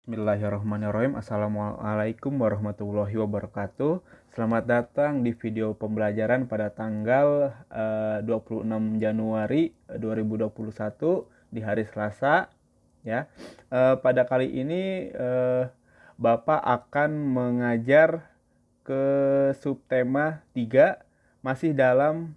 Bismillahirrahmanirrahim. Assalamualaikum warahmatullahi wabarakatuh. Selamat datang di video pembelajaran pada tanggal 26 Januari 2021 di hari Selasa. Ya, pada kali ini Bapak akan mengajar ke subtema 3 masih dalam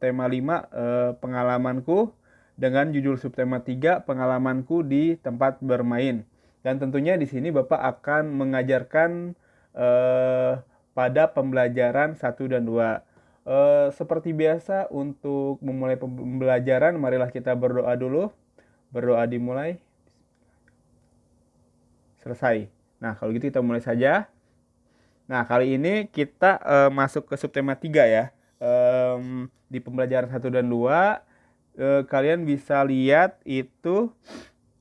tema 5 pengalamanku dengan judul subtema 3 pengalamanku di tempat bermain. Dan tentunya di sini Bapak akan mengajarkan pada pembelajaran 1 dan 2. Seperti biasa untuk memulai pembelajaran, marilah kita berdoa dulu. Berdoa dimulai. Selesai. Nah, kalau gitu kita mulai saja. Nah, kali ini kita masuk ke subtema 3 ya. Di pembelajaran 1 dan 2, kalian bisa lihat itu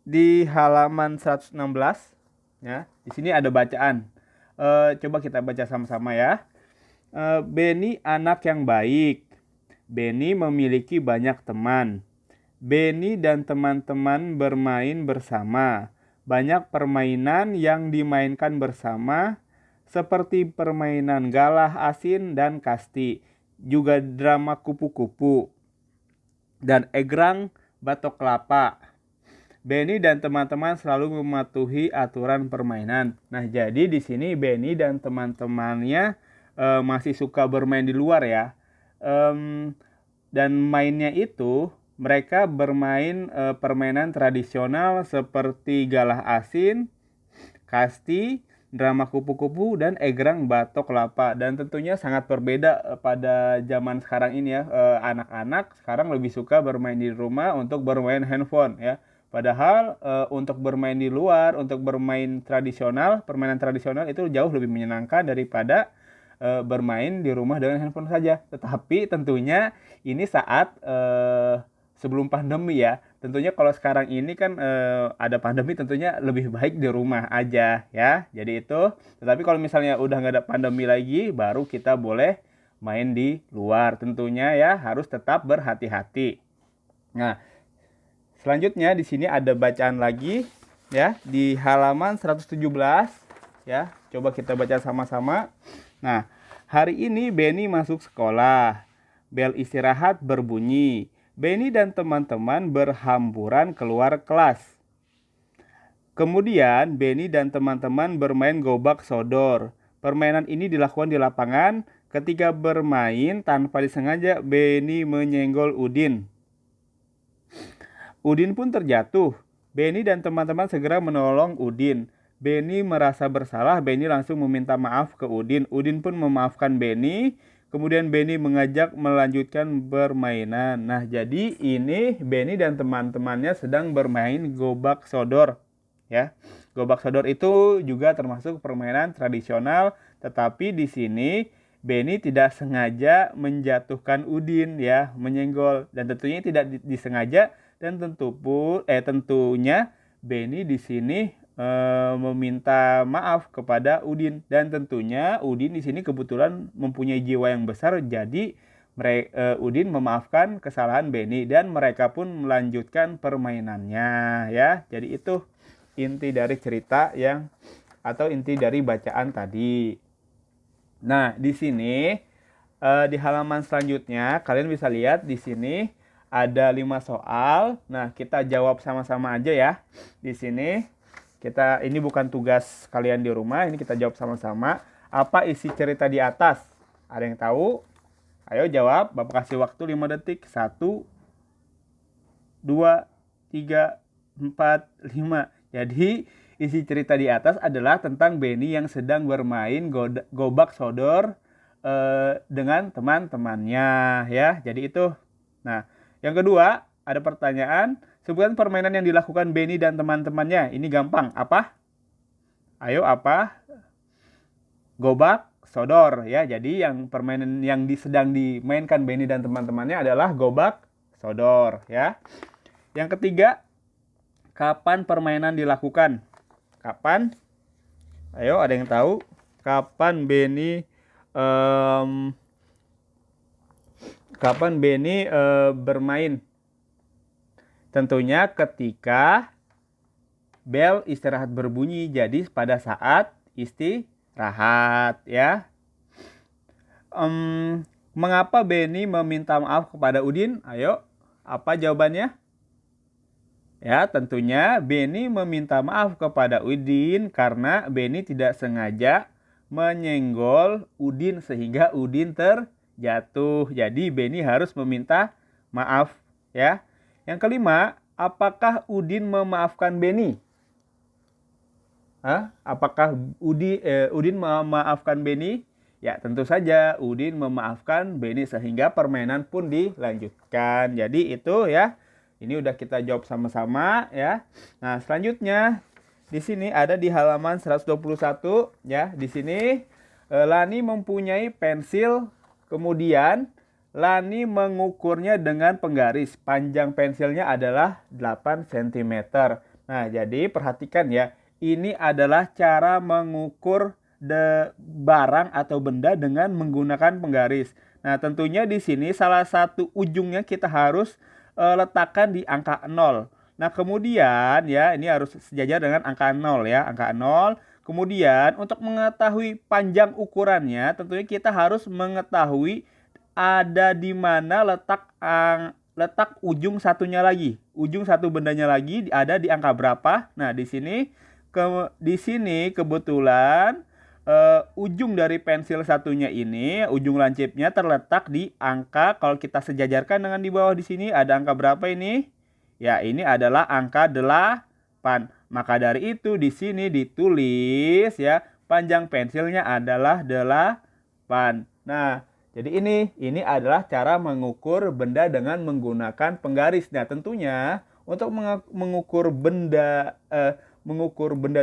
di halaman 116 ya. Di sini ada bacaan. Coba kita baca sama-sama ya. Benny anak yang baik. Benny memiliki banyak teman. Benny dan teman-teman bermain bersama. Banyak permainan yang dimainkan bersama, seperti permainan galah asin dan kasti, juga drama kupu-kupu, dan egrang batok kelapa. Benny dan teman-teman selalu mematuhi aturan permainan. Nah, jadi di sini Benny dan teman-temannya masih suka bermain di luar ya. Dan mainnya itu mereka bermain permainan tradisional seperti galah asin, kasti, drama kupu-kupu, dan egrang batok kelapa. Dan tentunya sangat berbeda pada zaman sekarang ini ya. Anak-anak sekarang lebih suka bermain di rumah untuk bermain handphone ya. Padahal untuk bermain di luar, untuk bermain tradisional, permainan tradisional itu jauh lebih menyenangkan daripada bermain di rumah dengan handphone saja. Tetapi tentunya ini saat sebelum pandemi ya. Tentunya kalau sekarang ini kan ada pandemi, tentunya lebih baik di rumah aja ya. Jadi itu. Tetapi kalau misalnya udah nggak ada pandemi lagi, baru kita boleh main di luar. Tentunya ya harus tetap berhati-hati. Nah, selanjutnya di sini ada bacaan lagi ya di halaman 117 ya. Coba kita baca sama-sama. Nah, hari ini Benny masuk sekolah. Bel istirahat berbunyi. Benny dan teman-teman berhamburan keluar kelas. Kemudian Benny dan teman-teman bermain gobak sodor. Permainan ini dilakukan di lapangan. Ketika bermain tanpa disengaja, Benny menyenggol Udin. Udin pun terjatuh. Benny dan teman-teman segera menolong Udin. Benny merasa bersalah. Benny langsung meminta maaf ke Udin. Udin pun memaafkan Benny. Kemudian Benny mengajak melanjutkan permainan. Nah, jadi ini Benny dan teman-temannya sedang bermain gobak sodor. Ya, gobak sodor itu juga termasuk permainan tradisional. Tetapi di sini Benny tidak sengaja menjatuhkan Udin ya, menyenggol. Dan tentunya tidak disengaja. Dan tentunya Benny di sini meminta maaf kepada Udin, dan tentunya Udin di sini kebetulan mempunyai jiwa yang besar, jadi Udin memaafkan kesalahan Benny dan mereka pun melanjutkan permainannya ya. Jadi itu inti dari cerita atau inti dari bacaan tadi. Nah, di sini di halaman selanjutnya kalian bisa lihat di sini ada 5 soal. Nah, kita jawab sama-sama aja ya. Di sini ini bukan tugas kalian di rumah, ini kita jawab sama-sama. Apa isi cerita di atas? Ada yang tahu? Ayo jawab. Bapak kasih waktu 5 detik. 1 2 3 4 5. Jadi, isi cerita di atas adalah tentang Benny yang sedang bermain gobak sodor dengan teman-temannya ya. Jadi itu. Nah, yang kedua, ada pertanyaan. Sebutkan permainan yang dilakukan Benny dan teman-temannya. Ini gampang. Apa? Ayo, apa? Gobak sodor ya. Jadi yang permainan yang sedang dimainkan Benny dan teman-temannya adalah gobak sodor ya. Yang ketiga, kapan permainan dilakukan? Kapan? Ayo, ada yang tahu? Kapan Benny bermain? Tentunya ketika bel istirahat berbunyi. Jadi pada saat istirahat ya. Mengapa Benny meminta maaf kepada Udin? Ayo, apa jawabannya? Ya, tentunya Benny meminta maaf kepada Udin karena Benny tidak sengaja menyenggol Udin sehingga Udin terjatuh. Jadi Benny harus meminta maaf ya. Yang kelima, apakah Udin memaafkan Benny? Apakah Udin memaafkan Benny? Ya, tentu saja Udin memaafkan Benny sehingga permainan pun dilanjutkan. Jadi itu ya. Ini udah kita jawab sama-sama ya. Nah, selanjutnya di sini ada di halaman 121 ya. Di sini Lani mempunyai pensil, kemudian Lani mengukurnya dengan penggaris. Panjang pensilnya adalah 8 cm. Nah, jadi perhatikan ya. Ini adalah cara mengukur barang atau benda dengan menggunakan penggaris. Nah, tentunya di sini salah satu ujungnya kita harus letakkan di angka 0. Nah, kemudian ya ini harus sejajar dengan angka 0 ya, angka 0. Kemudian untuk mengetahui panjang ukurannya, tentunya kita harus mengetahui ada di mana letak ujung satunya lagi. Ujung satu bendanya lagi ada di angka berapa? Nah, di sini kebetulan ujung dari pensil satunya ini, ujung lancipnya terletak di angka, kalau kita sejajarkan dengan di bawah di sini ada angka berapa ini? Ya, ini adalah angka 8. Maka dari itu di sini ditulis ya, panjang pensilnya adalah 8. Nah, jadi ini adalah cara mengukur benda dengan menggunakan penggaris. Nah, tentunya untuk mengukur benda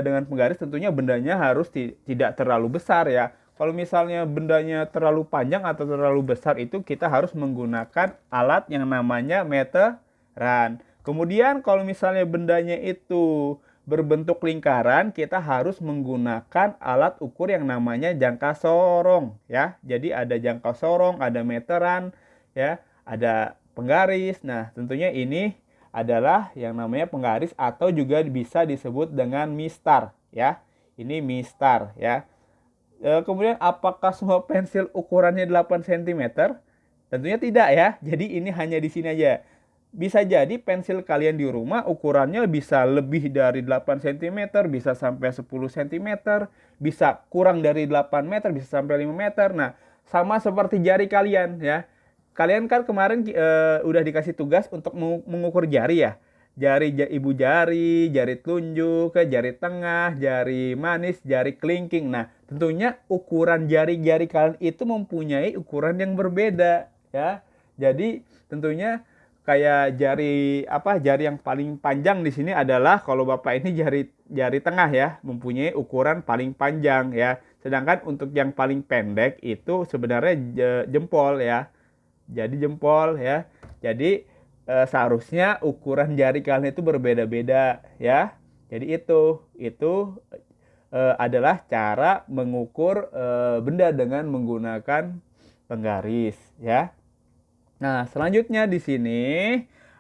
dengan penggaris, tentunya bendanya harus tidak terlalu besar ya. Kalau misalnya bendanya terlalu panjang atau terlalu besar, itu kita harus menggunakan alat yang namanya meteran. Kemudian kalau misalnya bendanya itu berbentuk lingkaran, kita harus menggunakan alat ukur yang namanya jangka sorong ya. Jadi ada jangka sorong, ada meteran ya, ada penggaris. Nah, tentunya ini adalah yang namanya penggaris atau juga bisa disebut dengan mistar ya. Ini mistar ya. Kemudian apakah semua pensil ukurannya 8 cm? Tentunya tidak ya. Jadi ini hanya di sini aja. Bisa jadi pensil kalian di rumah ukurannya bisa lebih dari 8 cm, bisa sampai 10 cm, bisa kurang dari 8 meter, bisa sampai 5 meter. Nah, sama seperti jari kalian ya. Kalian kan kemarin udah dikasih tugas untuk mengukur jari ya. Ibu jari, jari telunjuk, jari tengah, jari manis, jari kelingking. Nah, tentunya ukuran jari-jari kalian itu mempunyai ukuran yang berbeda ya. Jadi, tentunya kayak jari yang paling panjang di sini adalah kalau Bapak ini jari tengah ya, mempunyai ukuran paling panjang ya. Sedangkan untuk yang paling pendek itu sebenarnya jempol ya. Jadi jempol ya. Jadi seharusnya ukuran jari kalian itu berbeda-beda ya. Jadi itu adalah cara mengukur benda dengan menggunakan penggaris ya. Nah, selanjutnya di sini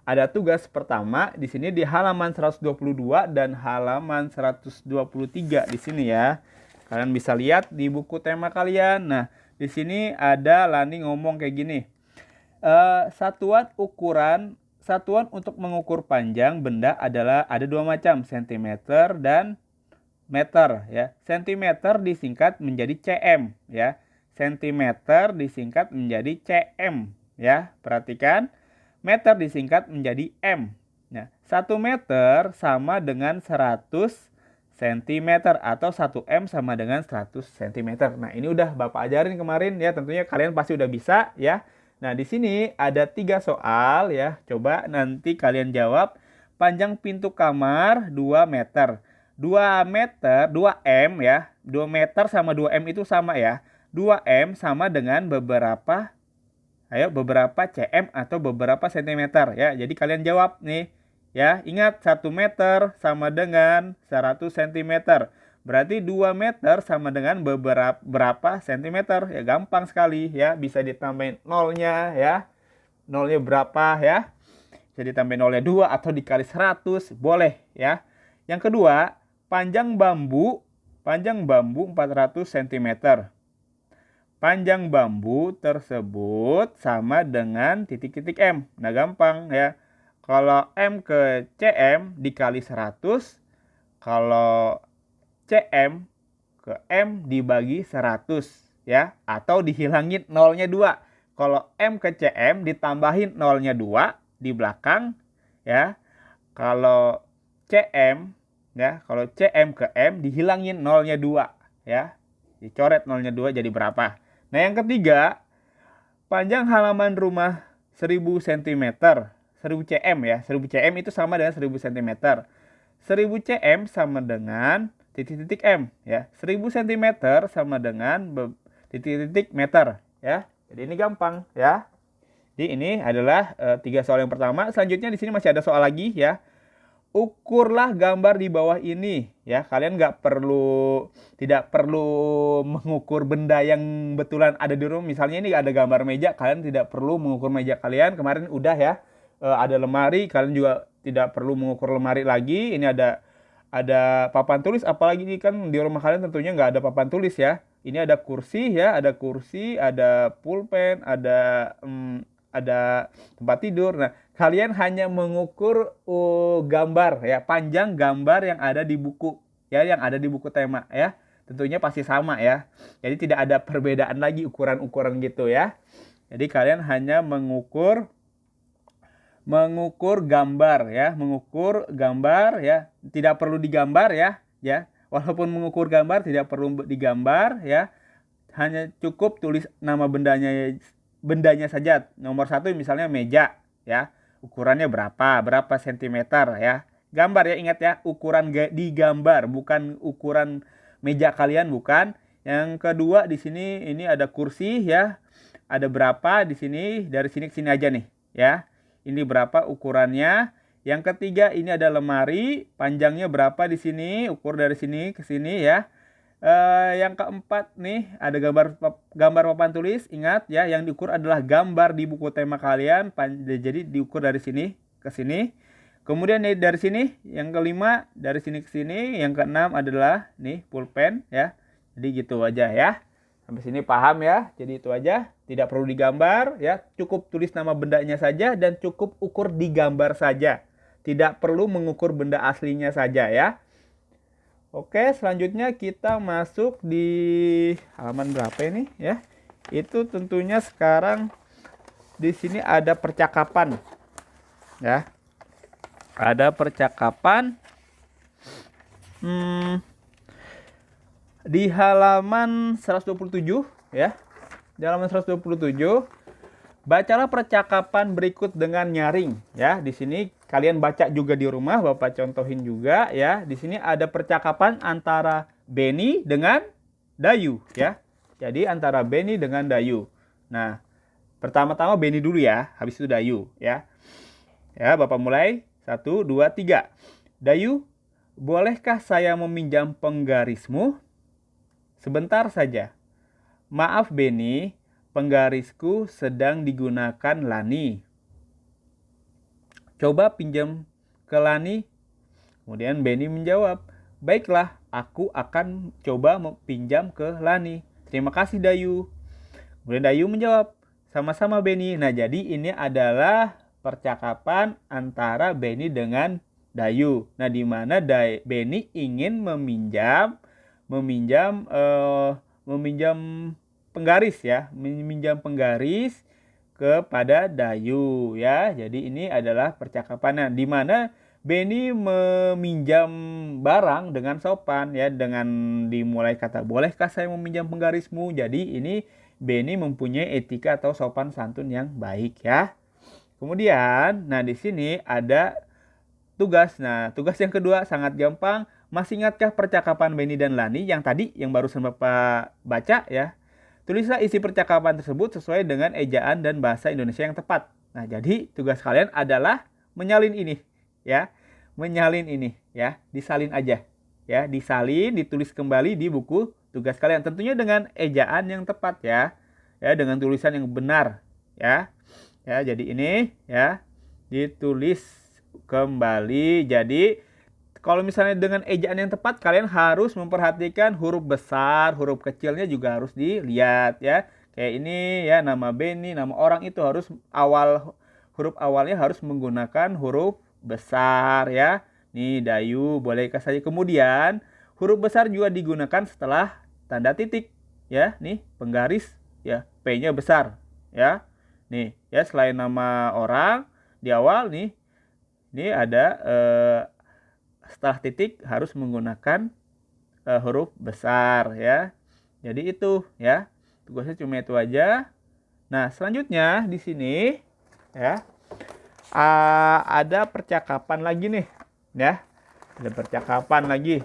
ada tugas pertama di sini di halaman 122 dan halaman 123 di sini ya. Kalian bisa lihat di buku tema kalian. Nah, di sini ada Lani ngomong kayak gini. Satuan untuk mengukur panjang benda adalah ada dua macam, cm dan meter ya. Centimeter disingkat menjadi cm ya. Sentimeter disingkat menjadi cm ya. Perhatikan, meter disingkat menjadi m. Nah, 1 meter sama dengan 100 cm atau 1 m sama dengan 100 cm. Nah, ini udah Bapak ajarin kemarin ya, tentunya kalian pasti udah bisa ya. Nah, di sini ada 3 soal ya. Coba nanti kalian jawab. Panjang pintu kamar 2 meter. 2 meter, 2M ya. 2 meter sama 2M itu sama ya. 2M sama dengan beberapa cm atau beberapa cm ya. Jadi kalian jawab nih ya. Ingat 1 meter sama dengan 100 cm. Berarti 2 meter sama dengan berapa sentimeter? Ya gampang sekali ya. Bisa ditambahin nolnya ya. Nolnya berapa ya? Bisa ditambahin nolnya 2 atau dikali 100. Boleh ya. Yang kedua, panjang bambu 400 cm. Panjang bambu tersebut sama dengan titik-titik M. Nah, gampang ya. Kalau M ke CM dikali 100, kalau CM ke M dibagi 100 ya, atau dihilangin nolnya 2. Kalau M ke CM ditambahin nolnya 2 di belakang ya. Kalau CM ya, kalau CM ke M dihilangin nolnya 2 ya. Dicoret nolnya 2 jadi berapa? Nah, yang ketiga, panjang halaman rumah 1000 cm. 1000 cm ya. 1000 cm itu sama dengan 1000 cm. 1000 cm sama dengan titik-titik M ya. 1000 cm sama dengan titik-titik meter ya. Jadi ini gampang ya. Jadi ini adalah 3 soal yang pertama. Selanjutnya di sini masih ada soal lagi ya. Ukurlah gambar di bawah ini ya. Kalian tidak perlu mengukur benda yang betulan ada di rumah. Misalnya ini ada gambar meja, kalian tidak perlu mengukur meja kalian. Kemarin udah ya. Ada lemari, kalian juga tidak perlu mengukur lemari lagi. Ini ada papan tulis, apalagi ini kan di rumah kalian tentunya nggak ada papan tulis ya. Ini ada kursi ya, ada pulpen, ada tempat tidur. Nah, kalian hanya mengukur gambar ya, panjang gambar yang ada di buku ya, yang ada di buku tema ya. Tentunya pasti sama ya. Jadi tidak ada perbedaan lagi ukuran-ukuran gitu ya. Jadi kalian hanya mengukur gambar ya, tidak perlu digambar ya. Walaupun mengukur gambar tidak perlu digambar ya. Hanya cukup tulis nama bendanya saja. Nomor 1 misalnya meja ya. Ukurannya berapa sentimeter ya. Gambar ya, ingat ya, ukuran digambar, bukan ukuran meja kalian, bukan. Yang kedua di sini ini ada kursi ya. Ada berapa di sini, dari sini ke sini aja nih ya. Ini berapa ukurannya. Yang ketiga ini ada lemari, panjangnya berapa di sini, ukur dari sini ke sini ya. Yang keempat nih ada gambar papan tulis. Ingat ya, yang diukur adalah gambar di buku tema kalian. Jadi diukur dari sini ke sini. Kemudian nih dari sini, yang kelima dari sini ke sini. Yang keenam adalah nih pulpen ya. Jadi gitu aja ya. Sampai sini paham ya. Jadi itu aja, tidak perlu digambar ya. Cukup tulis nama bendanya saja dan cukup ukur digambar saja. Tidak perlu mengukur benda aslinya saja ya. Oke, selanjutnya kita masuk di halaman berapa ini ya? Itu tentunya sekarang di sini ada percakapan ya. Ada percakapan di halaman 127 ya. Di halaman 127, bacalah percakapan berikut dengan nyaring ya. Di sini kalian baca juga di rumah, Bapak contohin juga ya. Di sini ada percakapan antara Benny dengan Dayu ya. Jadi antara Benny dengan Dayu. Nah, pertama-tama Benny dulu ya, habis itu Dayu ya. Ya, Bapak mulai. 1, 2, 3. Dayu, bolehkah saya meminjam penggarismu? Sebentar saja. Maaf Benny, penggarisku sedang digunakan Lani. Coba pinjam ke Lani. Kemudian Benny menjawab, baiklah, aku akan coba pinjam ke Lani. Terima kasih Dayu. Kemudian Dayu menjawab, sama-sama Benny. Nah, jadi ini adalah percakapan antara Benny dengan Dayu. Nah, di mana Benny ingin meminjam penggaris ya, meminjam penggaris kepada Dayu ya. Jadi ini adalah percakapannya di mana Benny meminjam barang dengan sopan ya, dengan dimulai kata bolehkah saya meminjam penggarismu. Jadi ini Benny mempunyai etika atau sopan santun yang baik ya. Kemudian, nah di sini ada tugas. Nah, tugas yang kedua sangat gampang. Masih ingatkah percakapan Benny dan Lani yang tadi yang barusan Bapak baca ya? Tulislah isi percakapan tersebut sesuai dengan ejaan dan bahasa Indonesia yang tepat. Nah, jadi tugas kalian adalah menyalin ini ya. Menyalin ini ya, disalin aja. Ya, disalin, ditulis kembali di buku tugas kalian. Tentunya dengan ejaan yang tepat ya. Ya, dengan tulisan yang benar ya. Ya, jadi ini ya ditulis kembali. Jadi kalau misalnya dengan ejaan yang tepat, kalian harus memperhatikan huruf besar, huruf kecilnya juga harus dilihat ya. Kayak ini ya, nama Benny, nama orang itu harus huruf awalnya harus menggunakan huruf besar ya. Nih Dayu, bolehkah saja. Kemudian huruf besar juga digunakan setelah tanda titik ya. Nih penggaris ya, P-nya besar ya. Nih ya, selain nama orang di awal nih, ini ada setelah titik harus menggunakan huruf besar ya. Jadi itu ya. Tugasnya cuma itu aja. Nah, selanjutnya di sini ya ada percakapan lagi nih ya. Ada percakapan lagi.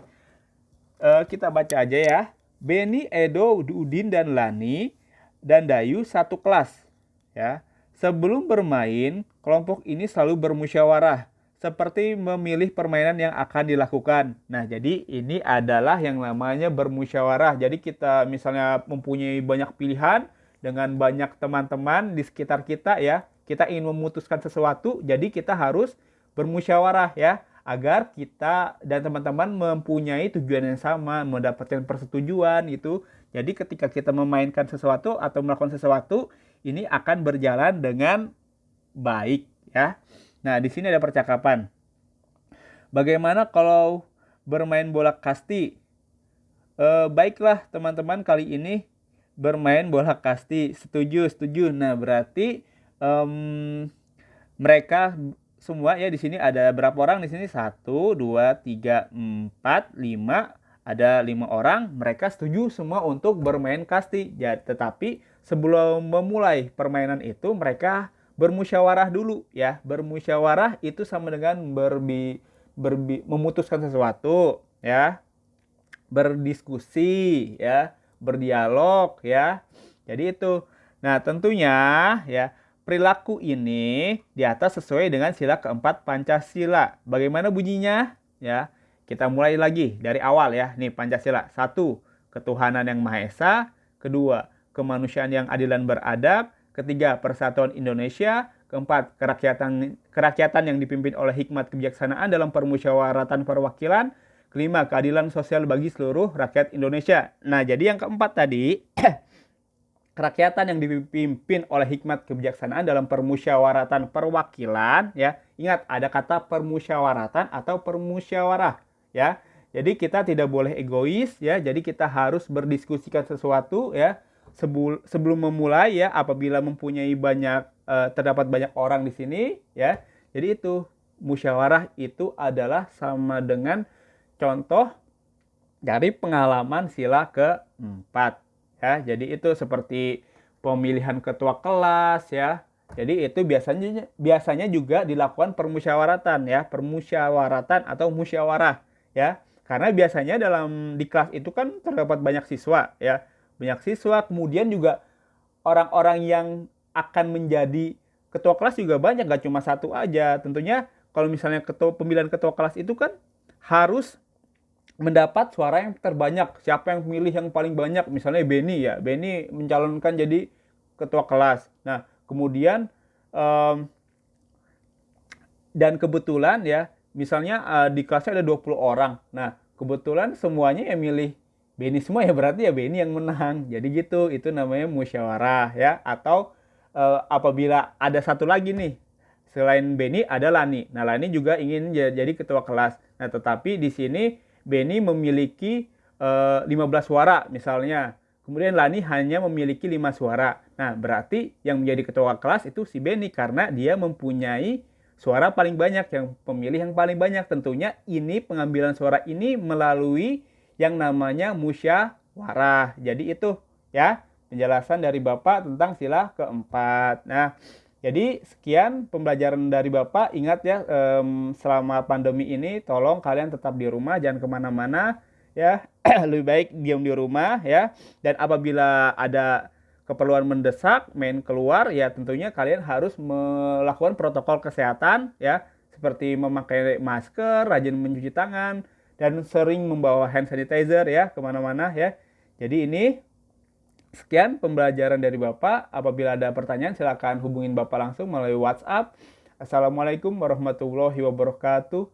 Kita baca aja ya. Benny, Edo, Udin dan Lani dan Dayu satu kelas ya. Sebelum bermain, kelompok ini selalu bermusyawarah seperti memilih permainan yang akan dilakukan. Nah, jadi ini adalah yang namanya bermusyawarah. Jadi kita misalnya mempunyai banyak pilihan dengan banyak teman-teman di sekitar kita ya. Kita ingin memutuskan sesuatu, jadi kita harus bermusyawarah ya, agar kita dan teman-teman mempunyai tujuan yang sama, mendapatkan persetujuan gitu. Jadi ketika kita memainkan sesuatu atau melakukan sesuatu, ini akan berjalan dengan baik ya. Nah, di sini ada percakapan. Bagaimana kalau bermain bola kasti? Baiklah teman-teman, kali ini bermain bola kasti. Setuju, setuju. Nah, berarti mereka semua ya, di sini ada berapa orang di sini? 1, 2, 3, 4, 5. Ada 5 orang, mereka setuju semua untuk bermain kasti. Ya, tetapi sebelum memulai permainan itu mereka bermusyawarah dulu ya. Bermusyawarah itu sama dengan memutuskan sesuatu ya. Berdiskusi ya, berdialog ya. Jadi itu. Nah, tentunya ya, perilaku ini di atas sesuai dengan sila keempat Pancasila. Bagaimana bunyinya? Ya, kita mulai lagi dari awal ya. Nih Pancasila. 1. Ketuhanan yang Maha Esa. 2. Kemanusiaan yang adil dan beradab. 3. Persatuan Indonesia. 4. Kerakyatan yang dipimpin oleh hikmat kebijaksanaan dalam permusyawaratan perwakilan. 5. Keadilan sosial bagi seluruh rakyat Indonesia. Nah, jadi yang keempat tadi, kerakyatan yang dipimpin oleh hikmat kebijaksanaan dalam permusyawaratan perwakilan ya. Ingat, ada kata permusyawaratan atau permusyawarah ya. Jadi kita tidak boleh egois ya. Jadi kita harus berdiskusikan sesuatu ya sebelum memulai ya, apabila mempunyai terdapat banyak orang di sini ya. Jadi itu musyawarah itu adalah sama dengan contoh dari pengalaman sila keempat ya. Jadi itu seperti pemilihan ketua kelas ya. Jadi itu biasanya juga dilakukan permusyawaratan ya, permusyawaratan atau musyawarah ya. Karena biasanya di kelas itu kan terdapat banyak siswa ya. Banyak siswa, kemudian juga orang-orang yang akan menjadi ketua kelas juga banyak, gak cuma satu aja. Tentunya kalau misalnya pemilihan ketua kelas itu kan harus mendapat suara yang terbanyak. Siapa yang memilih yang paling banyak? Misalnya Benny ya. Benny mencalonkan jadi ketua kelas. Nah, kemudian dan kebetulan ya, misalnya di kelasnya ada 20 orang. Nah, kebetulan semuanya yang milih Benny semua ya, berarti ya Benny yang menang. Jadi gitu, itu namanya musyawarah ya. Atau apabila ada satu lagi nih, selain Benny ada Lani. Nah, Lani juga ingin jadi ketua kelas. Nah, tetapi di sini Benny memiliki 15 suara misalnya. Kemudian Lani hanya memiliki 5 suara. Nah, berarti yang menjadi ketua kelas itu si Benny karena dia mempunyai suara paling banyak, yang pemilih yang paling banyak. Tentunya ini pengambilan suara ini melalui yang namanya musyawarah. Jadi itu ya penjelasan dari Bapak tentang sila keempat. Nah, jadi sekian pembelajaran dari Bapak. Ingat ya, selama pandemi ini tolong kalian tetap di rumah, jangan kemana-mana ya. Lebih baik diam di rumah ya. Dan apabila ada keperluan mendesak main keluar ya, tentunya kalian harus melakukan protokol kesehatan ya, seperti memakai masker, rajin mencuci tangan, dan sering membawa hand sanitizer ya kemana-mana ya. Jadi ini sekian pembelajaran dari Bapak. Apabila ada pertanyaan silakan hubungin Bapak langsung melalui WhatsApp. Assalamualaikum warahmatullahi wabarakatuh.